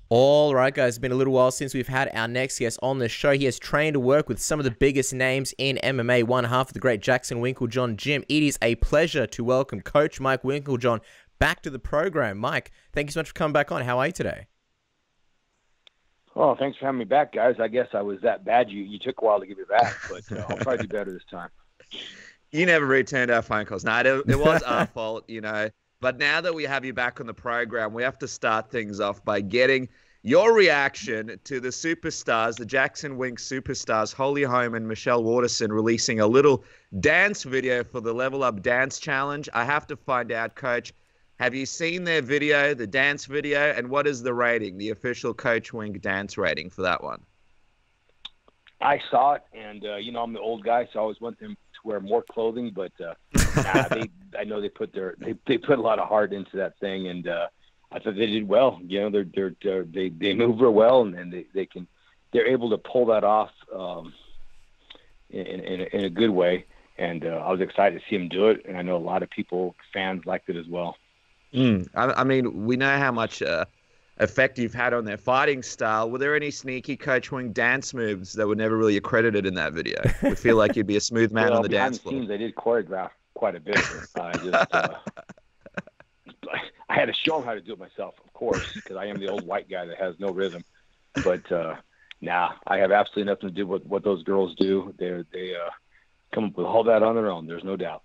All right, guys, it's been a little while since we've had our next guest on the show. He has trained to work with some of the biggest names in MMA, one half of the great Jackson Winkeljohn gym. It is a pleasure to welcome Coach Mike Winkeljohn back to the program. Mike, thank you so much for coming back on. How are you today? Oh, thanks for having me back, guys. I guess I was that bad. You took a while to get me back, but I'll try to do better this time. You never returned our phone calls. No, it was our fault, you know. But now that we have you back on the program, we have to start things off by getting your reaction to the superstars, the Jackson Wink superstars, Holly Holm and Michelle Waterson, releasing a little dance video for the Level Up Dance Challenge. I have to find out, Coach, have you seen their video, the dance video, and what is the rating, the official Coach Wink dance rating for that one? I saw it, and, I'm the old guy, so I always want them to wear more clothing, but I know they put they put a lot of heart into that thing, and I thought they did well. You know, they move real well, and they're able to pull that off in a good way. And I was excited to see them do it, and I know a lot of fans liked it as well. I mean, we know how much effect you've had on their fighting style. Were there any sneaky Coach Wink dance moves that were never really accredited in that video? We feel like you'd be a smooth man on the dance floor. Behind the scenes, I did choreograph quite a bit. I had to show them how to do it myself, of course, because I am the old white guy that has no rhythm. But I have absolutely nothing to do with what those girls do. They come up with all that on their own. There's no doubt.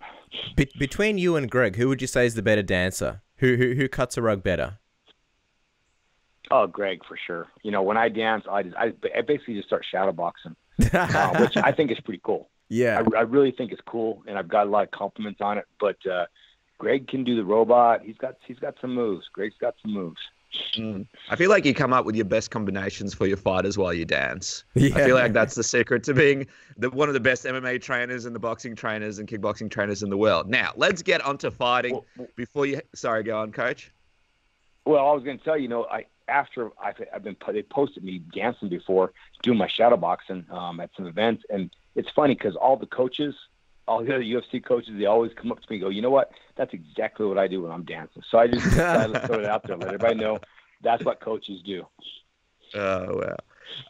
Between you and Greg, who would you say is the better dancer? Who cuts a rug better? Oh, Greg, for sure. You know, when I dance, I basically just start shadow boxing, which I think is pretty cool. Yeah. I really think it's cool, and I've got a lot of compliments on it. But Greg can do the robot. He's got some moves. Greg's got some moves. I feel like you come up with your best combinations for your fighters while you dance. Yeah. I feel like that's the secret to being one of the best MMA trainers and the boxing trainers and kickboxing trainers in the world. Now, let's get onto fighting before you... Sorry, go on, Coach. Well, I was going to tell you, they posted me dancing before, doing my shadow boxing at some events, and it's funny because all the coaches, all the other UFC coaches, they always come up to me and go, you know what? That's exactly what I do when I'm dancing. So I just decided to throw it out there, let everybody know that's what coaches do. Oh, well.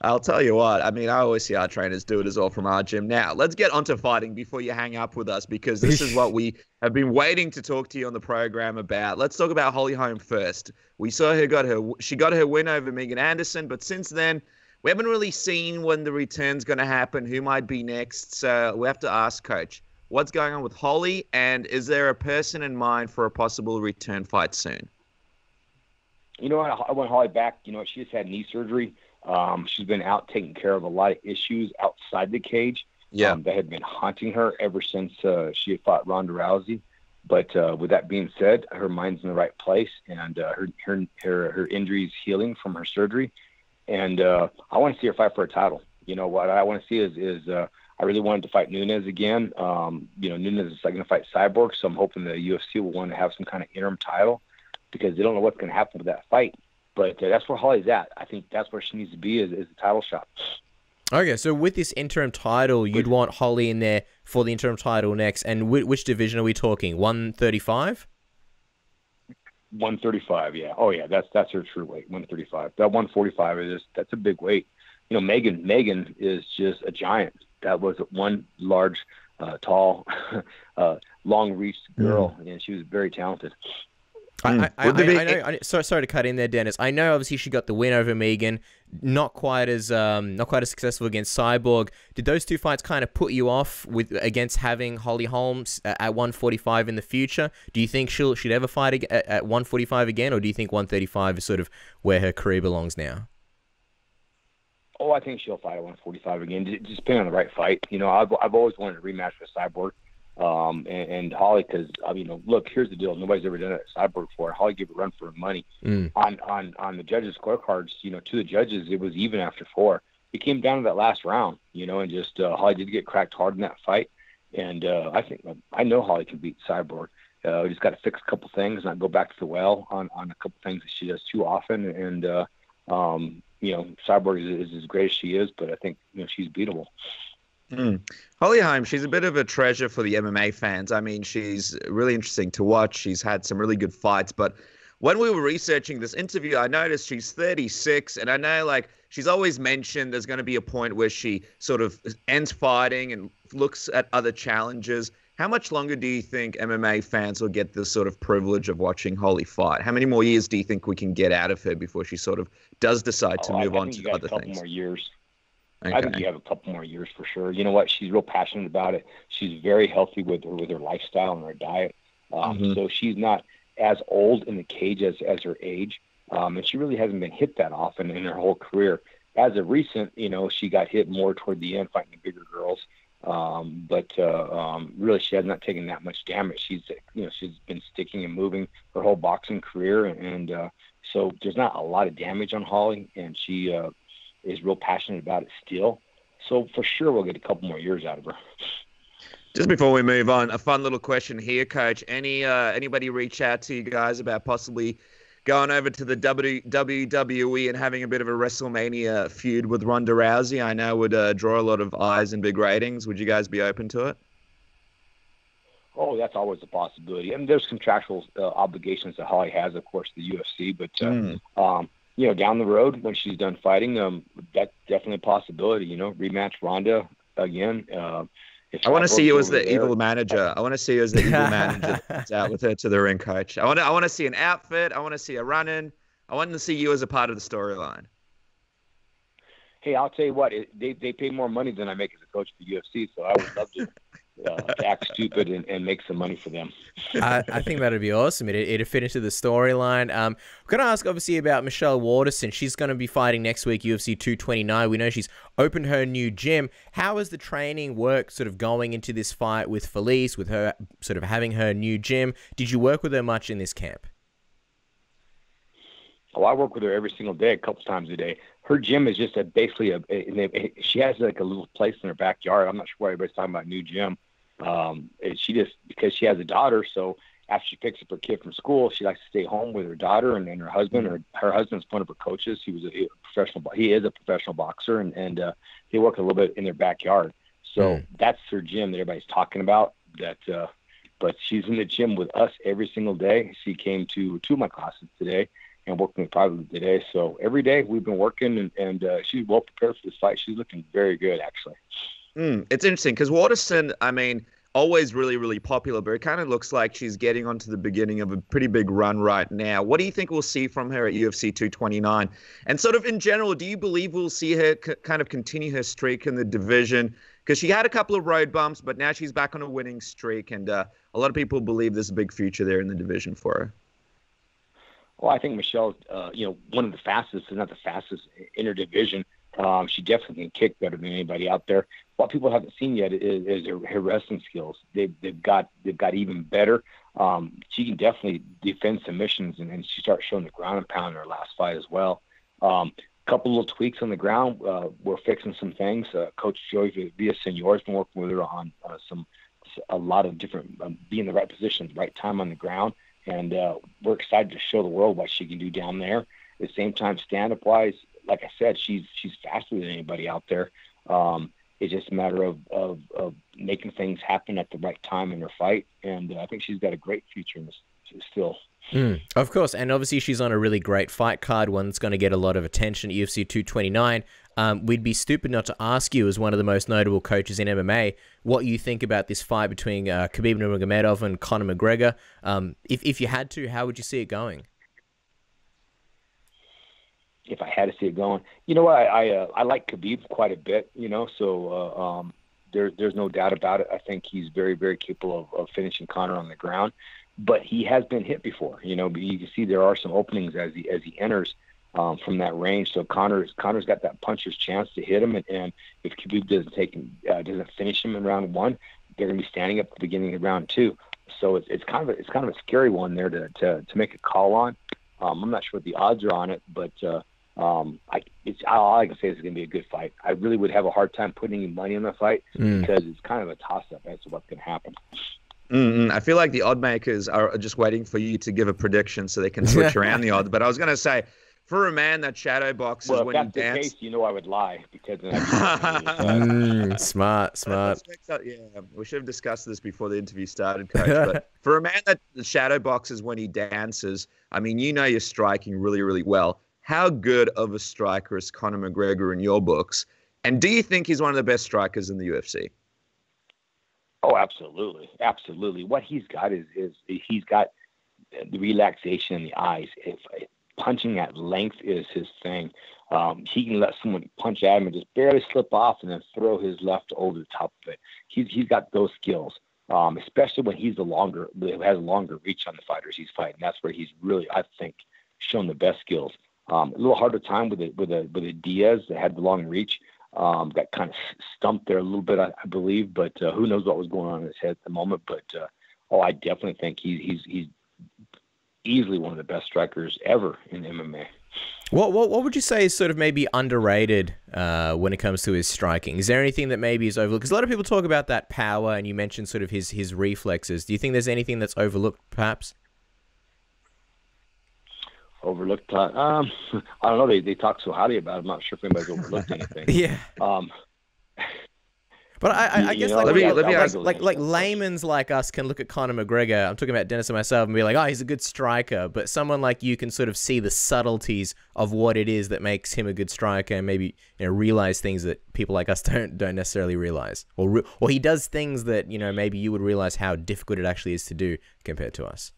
I'll tell you what. I mean, I always see our trainers do it as well from our gym. Now, let's get onto fighting before you hang up with us, because this is what we have been waiting to talk to you on the program about. Let's talk about Holly Holm first. We saw she got her win over Megan Anderson, but since then, we haven't really seen when the return's going to happen, who might be next. So we have to ask, Coach, what's going on with Holly, and is there a person in mind for a possible return fight soon? You know what? I want Holly back. You know, she just had knee surgery. She's been out taking care of a lot of issues outside the cage that had been haunting her ever since she had fought Ronda Rousey. But with that being said, her mind's in the right place, and her injury's healing from her surgery. And I want to see her fight for a title. You know, what I want to see is I really wanted to fight Nunes again. Nunes is going to fight Cyborg, so I'm hoping the UFC will want to have some kind of interim title because they don't know what's going to happen with that fight. But that's where Holly's at. I think that's where she needs to be is the title shot. Okay, so with this interim title, you'd want Holly in there for the interim title next. And which division are we talking? 135? 135, yeah. Oh, yeah, that's her true weight, 135. That 145 that's a big weight. You know, Megan is just a giant. That was one large, tall, long-reached girl, and she was very talented. I know. Sorry to cut in there, Dennis. I know obviously she got the win over Megan, not quite as successful against Cyborg. Did those two fights kind of put you off against having Holly Holmes at 145 in the future? Do you think she'd ever fight at 145 again, or do you think 135 is sort of where her career belongs now? Oh, I think she'll fight at 145 again. Just depending on the right fight. You know, I've always wanted a rematch with Cyborg. And Holly, because look, here's the deal: nobody's ever done it at Cyborg before. Holly gave a run for her money on the judges' scorecards. You know, to the judges, it was even after 4. It came down to that last round. You know, and just Holly did get cracked hard in that fight. And I know Holly can beat Cyborg. We just got to fix a couple things, not go back to the well on a couple things that she does too often. And Cyborg is as great as she is, but I think she's beatable. Holly Holm, she's a bit of a treasure for the MMA fans. I mean, she's really interesting to watch. She's had some really good fights, but when we were researching this interview, I noticed she's 36, and I know like she's always mentioned there's going to be a point where she sort of ends fighting and looks at other challenges. How much longer do you think MMA fans will get this sort of privilege of watching Holly fight? How many more years do you think we can get out of her before she sort of does decide to move on to other things? I think you got a couple more years. Okay. I think you have a couple more years for sure. You know what? She's real passionate about it. She's very healthy with her lifestyle and her diet. So she's not as old in the cage as her age. And she really hasn't been hit that often in her whole career. As of recent, she got hit more toward the end fighting the bigger girls. But really she has not taken that much damage. She's been sticking and moving her whole boxing career. And so there's not a lot of damage on Holly, and she is real passionate about it still. So for sure we'll get a couple more years out of her. Just before we move on, a fun little question here, Coach. Anybody reach out to you guys about possibly going over to the WWE and having a bit of a WrestleMania feud with Ronda Rousey? I know would draw a lot of eyes and big ratings. Would you guys be open to it? Oh, that's always a possibility. I mean, there's contractual obligations that Holly has, of course, the UFC, but down the road when she's done fighting, that's definitely a possibility. Rematch Ronda again. I want to see you as the evil manager. I want to see you as the evil manager that's out with her to the ring, Coach. I want to see an outfit. I want to see a run-in. I want to see you as a part of the storyline. Hey, I'll tell you what. They pay more money than I make as a coach for the UFC, so I would love to act stupid and make some money for them. I think that'd be awesome. It'd fit into the storyline. I'm going to ask, obviously, about Michelle Waterson. She's going to be fighting next week, UFC 229. We know she's opened her new gym. How is the training work sort of going into this fight with Felice, with her sort of having her new gym? Did you work with her much in this camp? Oh, I work with her every single day, a couple times a day. Her gym is just basically she has like a little place in her backyard. I'm not sure why everybody's talking about new gym. She just, because she has a daughter, so after she picks up her kid from school, she likes to stay home with her daughter and her husband. Her husband's one of her coaches. He is a professional boxer, and they work a little bit in their backyard. So that's her gym that everybody's talking about. But she's in the gym with us every single day. She came to 2 of my classes today and working with privately today. So every day we've been working, and she's well prepared for this fight. She's looking very good, actually. It's interesting because Waterson, I mean, always really, really popular, but it kind of looks like she's getting onto the beginning of a pretty big run right now. What do you think we'll see from her at UFC 229? And sort of in general, do you believe we'll see her kind of continue her streak in the division? Because she had a couple of road bumps, but now she's back on a winning streak, and a lot of people believe there's a big future there in the division for her. Well, I think Michelle's, one of the fastest, if not the fastest, in her division. She definitely can kick better than anybody out there. What people haven't seen yet is her wrestling skills. They've got even better. She can definitely defend submissions, and she started showing the ground and pound in her last fight as well. Couple little tweaks on the ground. We're fixing some things. Coach Joey Villasenor has been working with her on a lot of different be in the right position, the right time on the ground. And we're excited to show the world what she can do down there. At the same time, stand-up wise, like I said, she's faster than anybody out there. It's just a matter of making things happen at the right time in her fight, and I think she's got a great future in this still. Of course, and obviously she's on a really great fight card, one that's going to get a lot of attention at UFC 229. We'd be stupid not to ask you, as one of the most notable coaches in MMA, what you think about this fight between Khabib Nurmagomedov and Conor McGregor. If you had to, how would you see it going? If I had to see it going, you know what, I like Khabib quite a bit, so there's no doubt about it. I think he's very, very capable of finishing Conor on the ground, but he has been hit before, but you can see there are some openings as he enters from that range. So Conor's got that puncher's chance to hit him, and if Khabib doesn't finish him in round 1, they're going to be standing up at the beginning of round 2. So it's kind of a scary one there to make a call on. I'm not sure what the odds are on it, but all I can say is it's going to be a good fight. I really would have a hard time putting any money on the fight because it's kind of a toss-up as to what's going to happen. I feel like the odd makers are just waiting for you to give a prediction so they can switch around the odds. But I was going to say, for a man that shadow boxes when he dances. Well, if that's the case, you know I would lie because then I'd smart. Yeah, we should have discussed this before the interview started, Coach. But for a man that shadow boxes when he dances, I mean, you know you're striking really, really well. How good of a striker is Conor McGregor in your books? And do you think he's one of the best strikers in the UFC? Oh, absolutely. Absolutely. What he's got is he's got the relaxation in the eyes. If punching at length is his thing, he can let someone punch at him and just barely slip off and then throw his left over the top of it. He's got those skills, especially when has a longer reach on the fighters he's fighting. That's where he's really, I think, shown the best skills. A little harder time with a Diaz that had the long reach. Got kind of stumped there a little bit, I believe, but who knows what was going on in his head at the moment. But I definitely think he's easily one of the best strikers ever in MMA. What would you say is sort of maybe underrated when it comes to his striking? Is there anything that maybe is overlooked? Because a lot of people talk about that power, and you mentioned sort of his reflexes. Do you think there's anything that's overlooked, perhaps? Overlooked? I don't know. They talk so highly about it. I'm not sure if anybody's overlooked anything. Yeah. But I guess like layman's like us can look at Conor McGregor. I'm talking about Dennis and myself and be like, oh, he's a good striker. But someone like you can sort of see the subtleties of what it is that makes him a good striker, and maybe realize things that people like us don't necessarily realize, or he does things that maybe you would realize how difficult it actually is to do compared to us.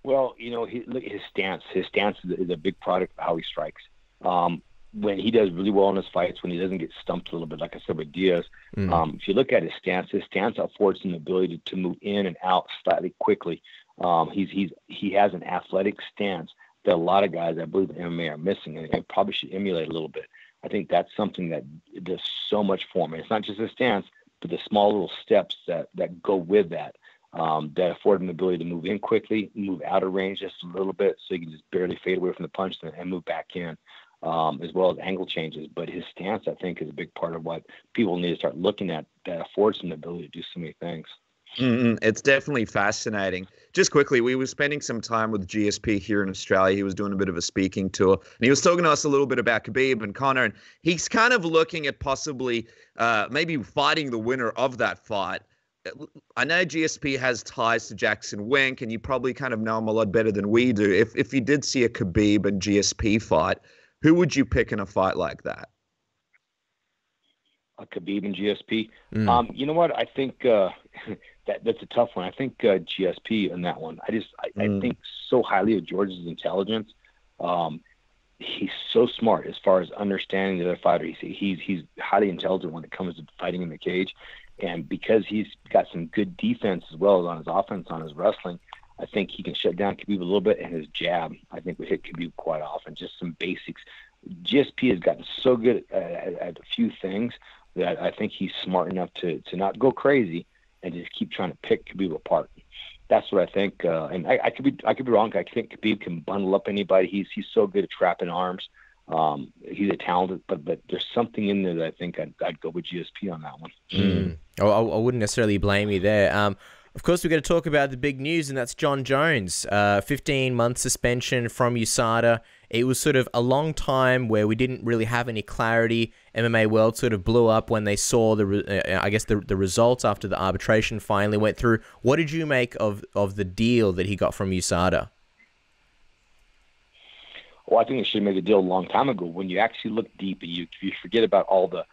Well, look at his stance. His stance is a big product of how he strikes. When he does really well in his fights, when he doesn't get stumped a little bit, like I said with Diaz, if you look at his stance affords him the ability to move in and out slightly quickly. He has an athletic stance that a lot of guys, I believe, in MMA are missing, and probably should emulate a little bit. I think that's something that does so much for me. It's not just his stance, but the small little steps that go with that. That afford him the ability to move in quickly, move out of range just a little bit, so he can just barely fade away from the punch and move back in, as well as angle changes. But his stance, I think, is a big part of what people need to start looking at that affords him the ability to do so many things. It's definitely fascinating. Just quickly, we were spending some time with GSP here in Australia. He was doing a bit of a speaking tour, and he was talking to us a little bit about Khabib and Conor, and he's kind of looking at possibly maybe fighting the winner of that fight. I know GSP has ties to Jackson Wink, and you probably kind of know him a lot better than we do. If you did see a Khabib and GSP fight, who would you pick in a fight like that? A Khabib and GSP? You know what? I think that's a tough one. I think GSP in that one. I think so highly of George's intelligence. He's so smart as far as understanding the other fighter. He's highly intelligent when it comes to fighting in the cage. And because he's got some good defense as well as on his offense, on his wrestling, I think he can shut down Khabib a little bit, and his jab, I think, would hit Khabib quite often. Just some basics. GSP has gotten so good at a few things that I think he's smart enough to not go crazy and just keep trying to pick Khabib apart. That's what I think. And I could be wrong. I think Khabib can bundle up anybody. He's so good at trapping arms. He's a talented, but there's something in there that I think I'd go with GSP on that one. I wouldn't necessarily blame you there. Of course, we're going to talk about the big news, and that's Jon Jones. 15-month suspension from USADA. It was sort of a long time where we didn't really have any clarity. MMA World sort of blew up when they saw the results after the arbitration finally went through. What did you make of the deal that he got from USADA? Well, I think they should have made a deal a long time ago. When you actually look deep and you forget about all the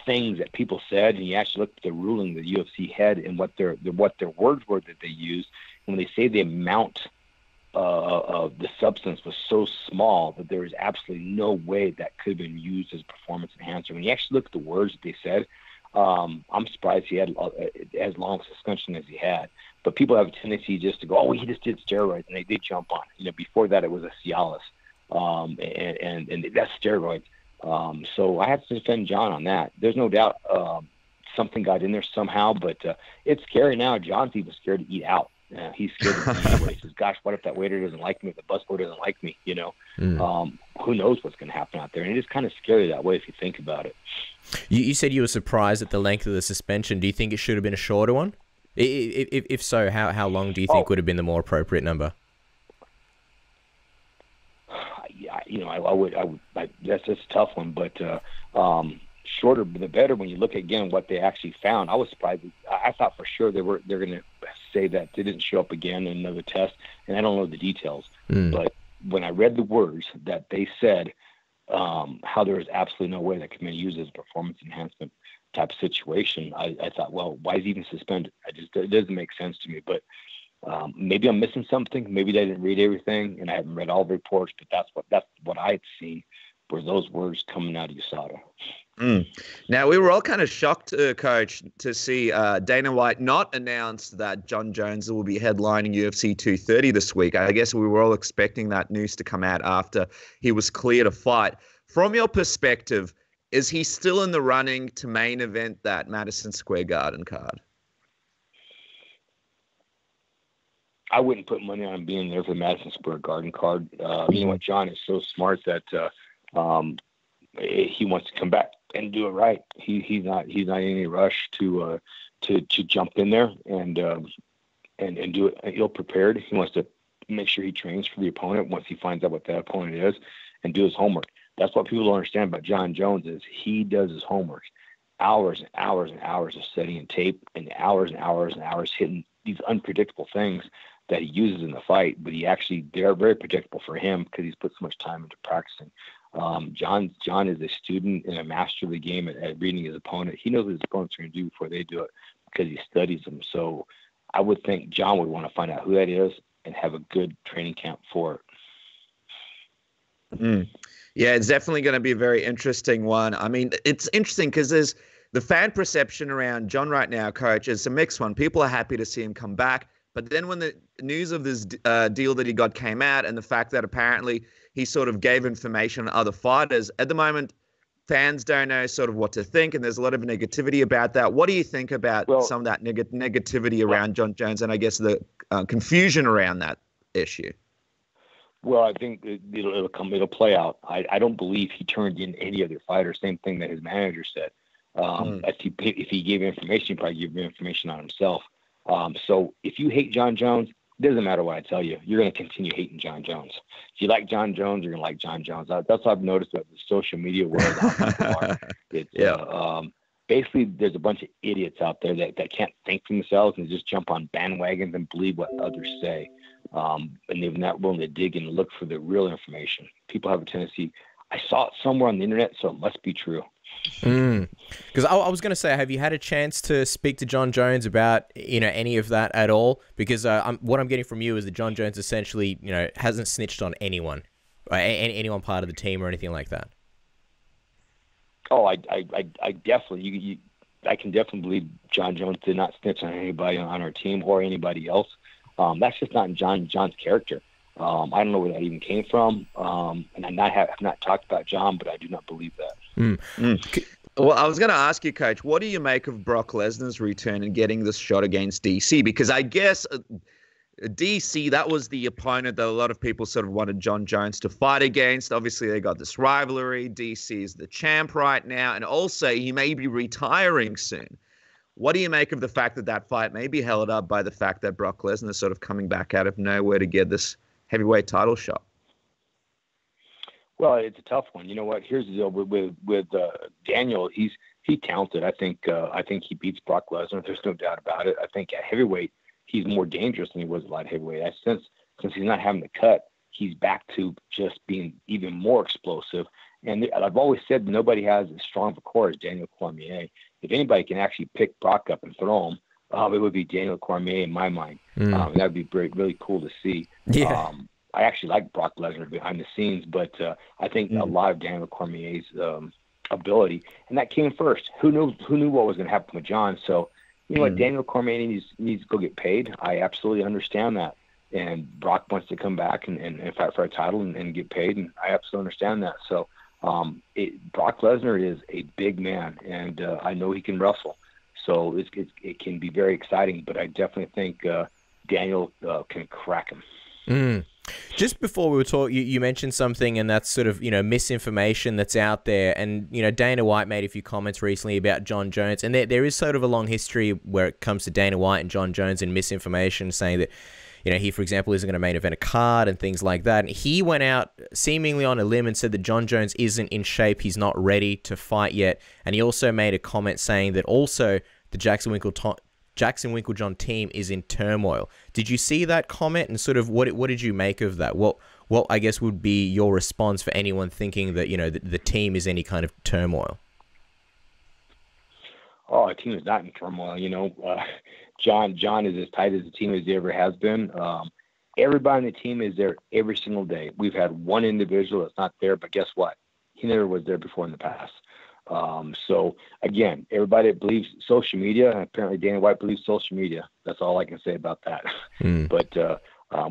things that people said, and you actually look at the ruling the UFC had and what their words were that they used, and when they say the amount of the substance was so small that there was absolutely no way that could have been used as a performance enhancer. When you actually look at the words that they said, I'm surprised he had as long a suspension as he had. But people have a tendency just to go, oh, he just did steroids, and they jump on it. Before that it was a Cialis. And that's steroids. So I have to defend Jon on that. There's no doubt something got in there somehow, but it's scary now. Jon's even scared to eat out. He's scared to eat away. He says, gosh, what if that waiter doesn't like me, if the busboy doesn't like me, Who knows what's going to happen out there? And it is kind of scary that way if you think about it. You said you were surprised at the length of the suspension. Do you think it should have been a shorter one? If so, how long do you think would have been the more appropriate number? that's just a tough one, but shorter the better. When you look again what they actually found, I was surprised. I thought for sure they're going to say that they didn't show up again in another test, and I don't know the details. But when I read the words that they said, how there was absolutely no way that could be used as a performance enhancement type of situation, I thought, well, why is he even suspended? It doesn't make sense to me. But maybe I'm missing something. Maybe they didn't read everything, and I haven't read all the reports. But that's what I had seen were those words coming out of USADA. Now, we were all kind of shocked, Coach, to see Dana White not announce that Jon Jones will be headlining UFC 230 this week. I guess we were all expecting that news to come out after he was cleared to fight. From your perspective, is he still in the running to main event that Madison Square Garden card? I wouldn't put money on him being there for the Madison Square Garden card. You know what? Jon is so smart that he wants to come back and do it right. He's not in any rush to jump in there and do it ill prepared. He wants to make sure he trains for the opponent once he finds out what that opponent is and do his homework. That's what people don't understand about Jon Jones is he does his homework. Hours and hours and hours of studying tape and hours hitting these unpredictable things that he uses in the fight, but they're very predictable for him because he's put so much time into practicing. Jon is a student and a master of the game at reading his opponent. He knows what his opponents are going to do before they do it because he studies them. So I would think Jon would want to find out who that is and have a good training camp for it. Yeah, it's definitely going to be a very interesting one. I mean, it's interesting because there's the fan perception around Jon right now, Coach, is a mixed one. People are happy to see him come back. But then when the news of this deal that he got came out and the fact that apparently he sort of gave information to other fighters, at the moment, fans don't know sort of what to think, and there's a lot of negativity about that. What do you think about some of that negativity around Jon Jones and I guess the confusion around that issue? Well, I think it'll play out. I don't believe he turned in any other fighter. Same thing that his manager said. If he gave information, he probably gave information on himself. So if you hate Jon Jones, it doesn't matter what I tell you. You're going to continue hating Jon Jones. If you like Jon Jones, you're going to like Jon Jones. That's what I've noticed about the social media world. Basically, there's a bunch of idiots out there that can't think for themselves and just jump on bandwagons and believe what others say. And they're not willing to dig and look for the real information. People have a tendency. I saw it somewhere on the internet, so it must be true. Because I was going to say, have you had a chance to speak to Jon Jones about any of that at all? Because what I'm getting from you is that Jon Jones essentially hasn't snitched on anyone, or anyone part of the team or anything like that. Oh, I definitely I can definitely believe Jon Jones did not snitch on anybody on our team or anybody else. That's just not in Jon's character. I don't know where that even came from. And I have not talked about Jon, but I do not believe that. Well, I was going to ask you, Coach, what do you make of Brock Lesnar's return and getting this shot against DC? Because I guess DC, that was the opponent that a lot of people sort of wanted Jon Jones to fight against. Obviously, they got this rivalry. DC is the champ right now. And also, he may be retiring soon. What do you make of the fact that that fight may be held up by the fact that Brock Lesnar is sort of coming back out of nowhere to get this heavyweight title shot? Well, it's a tough one. You know what? Here's the deal with Daniel. He's talented. I think he beats Brock Lesnar. There's no doubt about it. I think at heavyweight he's more dangerous than he was at light heavyweight. Since he's not having the cut, he's back to just being even more explosive. And I've always said nobody has as strong of a core as Daniel Cormier. If anybody can actually pick Brock up and throw him, it would be Daniel Cormier in my mind. That would be really cool to see. Yeah. I actually like Brock Lesnar behind the scenes, but I think a lot of Daniel Cormier's ability, and that came first. Who knew what was going to happen with Jon? So, you know what, Daniel Cormier needs to go get paid. I absolutely understand that. And Brock wants to come back and fight for a title and get paid, and I absolutely understand that. So, Brock Lesnar is a big man, and I know he can wrestle. So it can be very exciting, but I definitely think Daniel can crack him. Just before we were talking, you mentioned something, and that's sort of, misinformation that's out there. And, Dana White made a few comments recently about Jon Jones. And there is sort of a long history where it comes to Dana White and Jon Jones and misinformation, saying that, you know, he, for example, isn't going to main event a card and things like that. And he went out seemingly on a limb and said that Jon Jones isn't in shape. He's not ready to fight yet. And he also made a comment saying that also the Jackson Winkeljohn team is in turmoil. Did you see that comment, and sort of what did you make of that? What I guess would be your response for anyone thinking that, you know, the team is any kind of turmoil? Oh, our team is not in turmoil. You know, John is as tight as the team as he ever has been. Everybody on the team is there every single day. We've had one individual that's not there, but guess what? He never was there before in the past. So again, everybody believes social media, and apparently Dana White believes social media. That's all I can say about that. But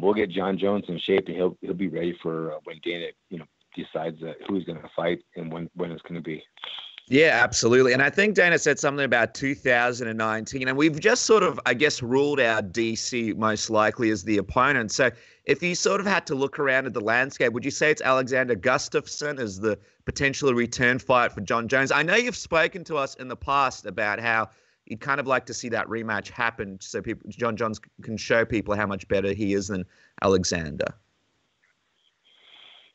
we'll get Jon Jones in shape, and he'll be ready for when Dana, you know, decides who he's going to fight and when it's going to be. Yeah, absolutely. And I think Dana said something about 2019, and we've just sort of, I guess, ruled out DC most likely as the opponent. So if you sort of had to look around at the landscape, would you say it's Alexander Gustafsson as the potential return fight for Jon Jones? I know you've spoken to us in the past about how you'd kind of like to see that rematch happen so Jon Jones can show people how much better he is than Alexander.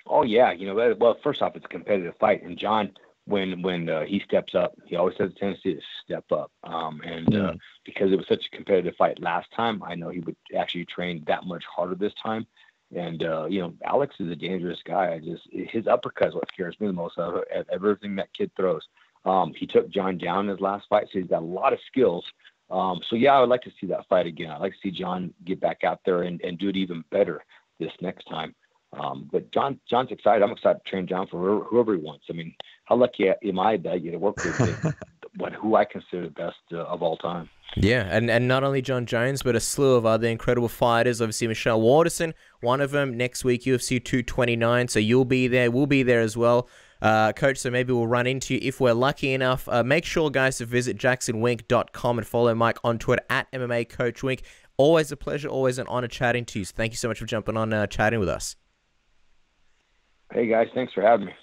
Oh, yeah. You know, well, first off, it's a competitive fight. And Jon, when he steps up, he always has a tendency to step up. Because it was such a competitive fight last time, I know he would actually train that much harder this time. And, you know, Alex is a dangerous guy. His uppercut is what scares me the most out of everything that kid throws. He took Jon down in his last fight, so he's got a lot of skills. So, yeah, I would like to see that fight again. I'd like to see Jon get back out there and do it even better this next time. But Jon's excited. I'm excited to train Jon for whoever he wants. I mean, how lucky am I that I get to work with who I consider the best of all time. Yeah, and not only Jon Jones, but a slew of other incredible fighters. Obviously, Michelle Waterson, one of them, next week, UFC 229. So you'll be there. We'll be there as well. Coach, so maybe we'll run into you if we're lucky enough. Make sure, guys, to visit jacksonwink.com and follow Mike on Twitter at MMA Coach Wink. Always a pleasure, always an honor chatting to you. So thank you so much for jumping on chatting with us. Hey, guys, thanks for having me.